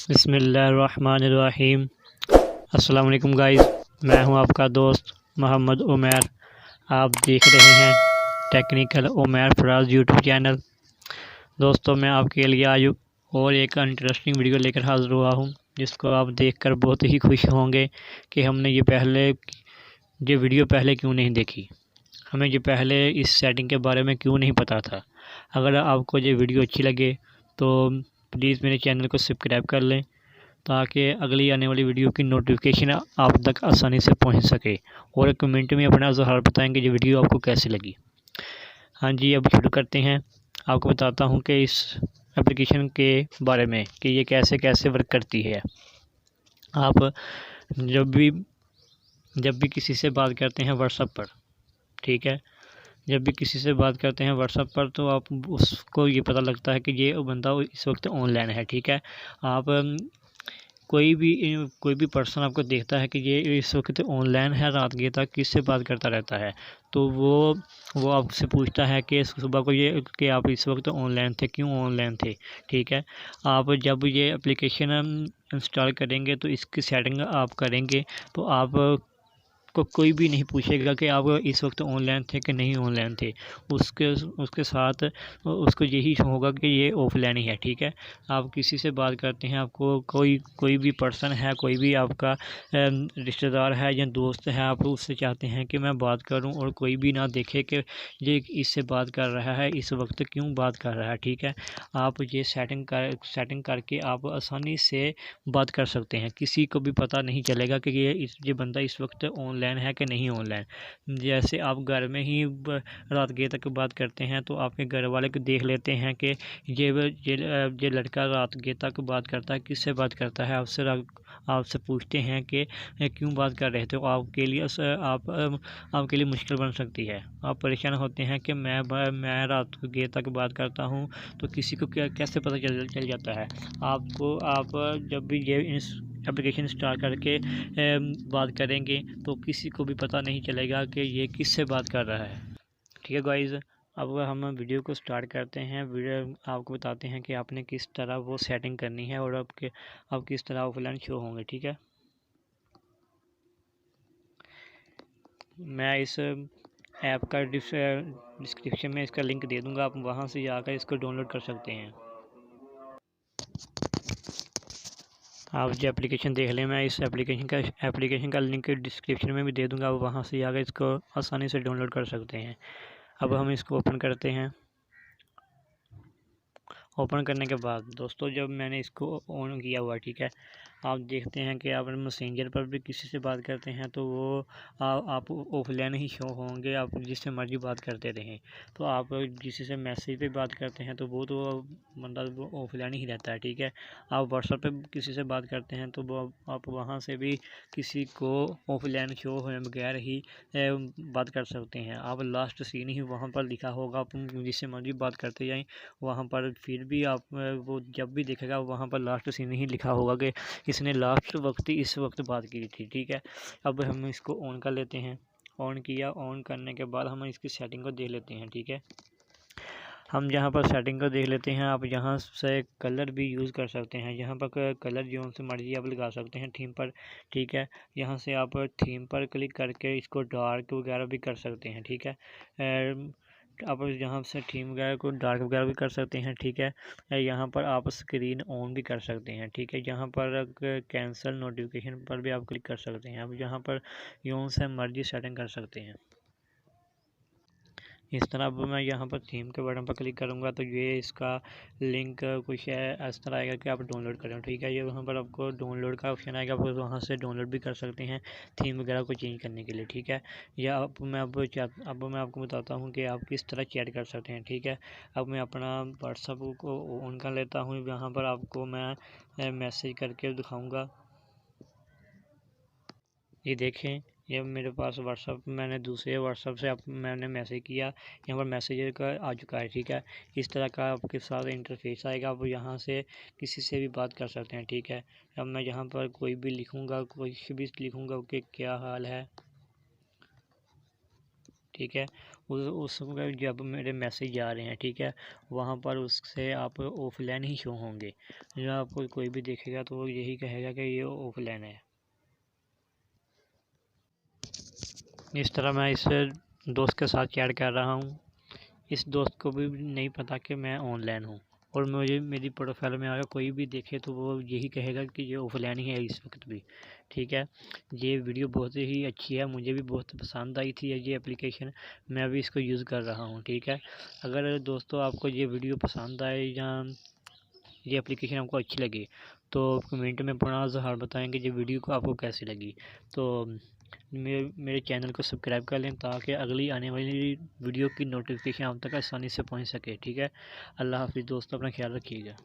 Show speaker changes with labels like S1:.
S1: बिस्मिल्लाहिर्रहमानिर्रहीम। अस्सलाम वालेकुम गाइस, मैं हूं आपका दोस्त मोहम्मद उमैर। आप देख रहे हैं technical Umair Faraz YouTube channel. दोस्तों, मैं आपके लिए आज और एक इंटरेस्टिंग वीडियो लेकर हाज़िर हुआ हूं, जिसको आप देखकर बहुत ही खुश होंगे कि हमने ये वीडियो पहले क्यों नहीं देखी, हमें ये पहले इस सेटिंग के बारे में क्यों नहीं पता था। अगर आपको ये वीडियो अच्छी लगे तो प्लीज़ मेरे चैनल को सब्सक्राइब कर लें, ताकि अगली आने वाली वीडियो की नोटिफिकेशन आप तक आसानी से पहुंच सके, और कमेंट में अपना ज़रा बताएंगे ये वीडियो आपको कैसी लगी। हाँ जी, अब शुरू करते हैं। आपको बताता हूं कि इस एप्लीकेशन के बारे में कि ये कैसे कैसे वर्क करती है। आप जब भी किसी से बात करते हैं व्हाट्सएप पर, ठीक है, जब भी किसी से बात करते हैं व्हाट्सएप पर, तो आप उसको ये पता लगता है कि ये बंदा इस वक्त ऑनलाइन है, ठीक है। आप कोई भी पर्सन आपको देखता है कि ये इस वक्त ऑनलाइन है, रात के तक किससे बात करता रहता है, तो वो आपसे पूछता है कि सुबह को ये कि आप इस वक्त ऑनलाइन थे, क्यों ऑनलाइन थे, ठीक है। आप जब ये एप्लीकेशन इंस्टॉल करेंगे तो इसकी सेटिंग आप करेंगे, तो आप को कोई भी नहीं पूछेगा कि आप इस वक्त ऑनलाइन थे कि नहीं ऑनलाइन थे। उसके उसके साथ उसको यही होगा कि ये ऑफलाइन ही है, ठीक है। आप किसी से बात करते हैं, आपको कोई भी पर्सन है, कोई भी आपका रिश्तेदार है या दोस्त है, आप उससे चाहते हैं कि मैं बात करूं और कोई भी ना देखे कि ये इससे बात कर रहा है, इस वक्त क्यों बात कर रहा है, ठीक है। आप ये सेटिंग करके आप आसानी से बात कर सकते हैं। किसी को भी पता नहीं चलेगा कि ये बंदा इस वक्त ऑनलाइन है कि नहीं ऑनलाइन। जैसे आप घर में ही रात गए तक बात करते हैं, तो आपके घर वाले को देख लेते हैं कि ये लड़का रात गए तक बात करता है, किससे बात करता है। आपसे पूछते हैं कि क्यों बात कर रहे थे, तो आपके लिए मुश्किल बन सकती है। आप परेशान होते हैं कि मैं रात गए तक बात करता हूँ, तो किसी को कैसे पता चल जाता है। आप जब भी ये इस एप्लीकेशन स्टार्ट करके बात करेंगे, तो किसी को भी पता नहीं चलेगा कि ये किससे बात कर रहा है, ठीक है गाइज़। अब हम वीडियो को स्टार्ट करते हैं। वीडियो आपको बताते हैं कि आपने किस तरह वो सेटिंग करनी है और आप किस तरह ऑफलाइन शो होंगे, ठीक है। मैं इस ऐप का डिस्क्रिप्शन में इसका लिंक दे दूँगा, आप वहाँ से जाकर इसको डाउनलोड कर सकते हैं। आप जो एप्लीकेशन देख लें, मैं इस एप्लीकेशन का लिंक डिस्क्रिप्शन में भी दे दूँगा, आप वहाँ से जाकर इसको आसानी से डाउनलोड कर सकते हैं। अब हम इसको ओपन करते हैं। ओपन करने के बाद दोस्तों, जब मैंने इसको ऑन किया हुआ, ठीक है, आप देखते हैं कि आप मैसेंजर पर भी किसी से बात करते हैं तो वो आप ऑफलाइन ही शो होंगे, आप जिससे मर्जी बात करते रहें। तो आप किसी से मैसेज पे बात करते हैं तो वो तो बंदा ऑफलाइन ही रहता है, ठीक है। आप व्हाट्सएप पे किसी से बात करते हैं तो वो आप वहाँ से भी किसी को ऑफलाइन शो हुए बगैर ही बात कर सकते हैं। आप लास्ट सीन ही वहाँ पर लिखा होगा, आप जिससे मर्जी बात करते जाएँ, वहाँ पर फिर भी आप वो जब भी देखेगा वहाँ पर लास्ट सीन ही लिखा होगा कि इसने लास्ट वक्त इस वक्त बात की थी, ठीक है। अब हम इसको ऑन कर लेते हैं। ऑन किया, ऑन करने के बाद हम इसकी सेटिंग को देख लेते हैं, ठीक है। हम यहाँ पर सेटिंग को देख लेते हैं। आप यहाँ से कलर भी यूज़ कर सकते हैं, यहाँ पर कलर जो से मर्जी आप लगा सकते हैं थीम पर, ठीक है। यहाँ से आप थीम पर क्लिक करके इसको डार्क वगैरह भी कर सकते हैं, ठीक है। आप यहाँ से थीम वगैरह को डार्क वगैरह भी कर सकते हैं, ठीक है। यहाँ पर आप स्क्रीन ऑन भी कर सकते हैं, ठीक है। यहाँ पर कैंसिल नोटिफिकेशन पर भी आप क्लिक कर सकते हैं। अब यहाँ पर यूँ से मर्जी सेटिंग कर सकते हैं इस तरह। अब मैं यहाँ पर थीम के बटन पर क्लिक करूँगा तो ये इसका लिंक कुछ है इस तरह आएगा कि आप डाउनलोड करें, ठीक है। ये वहाँ पर आपको डाउनलोड का ऑप्शन आएगा, आप वहाँ से डाउनलोड भी कर सकते हैं थीम वगैरह को चेंज करने के लिए, ठीक है। या अब मैं आपको बताता हूँ कि आप किस तरह चैट कर सकते हैं, ठीक है। अब मैं अपना व्हाट्सअप को ऑन कर लेता हूँ। यहाँ पर आपको मैं मैसेज करके दिखाऊँगा। ये देखें, ये मेरे पास व्हाट्सअप, मैंने दूसरे व्हाट्सअप से मैंने मैसेज किया, यहाँ पर मैसेज का आ चुका है, ठीक है। इस तरह का आपके साथ इंटरफेस आएगा, आप यहाँ से किसी से भी बात कर सकते हैं, ठीक है। अब मैं यहाँ पर कोई भी लिखूँगा कि क्या हाल है, ठीक है। उसमें जब मेरे मैसेज आ रहे हैं, ठीक है, वहाँ पर उससे आप ऑफलाइन ही शो होंगे। जब आपको कोई भी देखेगा तो वो यही कहेगा कि ये ऑफलाइन है। इस तरह मैं इस दोस्त के साथ चैट कर रहा हूँ। इस दोस्त को भी नहीं पता कि मैं ऑनलाइन हूँ, और मुझे मेरी प्रोफाइल में अगर कोई भी देखे तो वो यही कहेगा कि ये ऑफलाइन ही है इस वक्त भी। ठीक है, ये वीडियो बहुत ही अच्छी है, मुझे भी बहुत पसंद आई थी ये एप्लीकेशन, मैं भी इसको यूज़ कर रहा हूँ। ठीक है, अगर दोस्तों आपको ये वीडियो पसंद आए या ये एप्लीकेशन आपको अच्छी लगी तो कमेंट में अपना ज़रूर बताएं कि ये वीडियो को आपको कैसी लगी। तो मेरे चैनल को सब्सक्राइब कर लें ताकि अगली आने वाली वीडियो की नोटिफिकेशन आप तक आसानी से पहुंच सके। ठीक है, अल्लाह हाफिज़ दोस्तों, अपना ख्याल रखिएगा।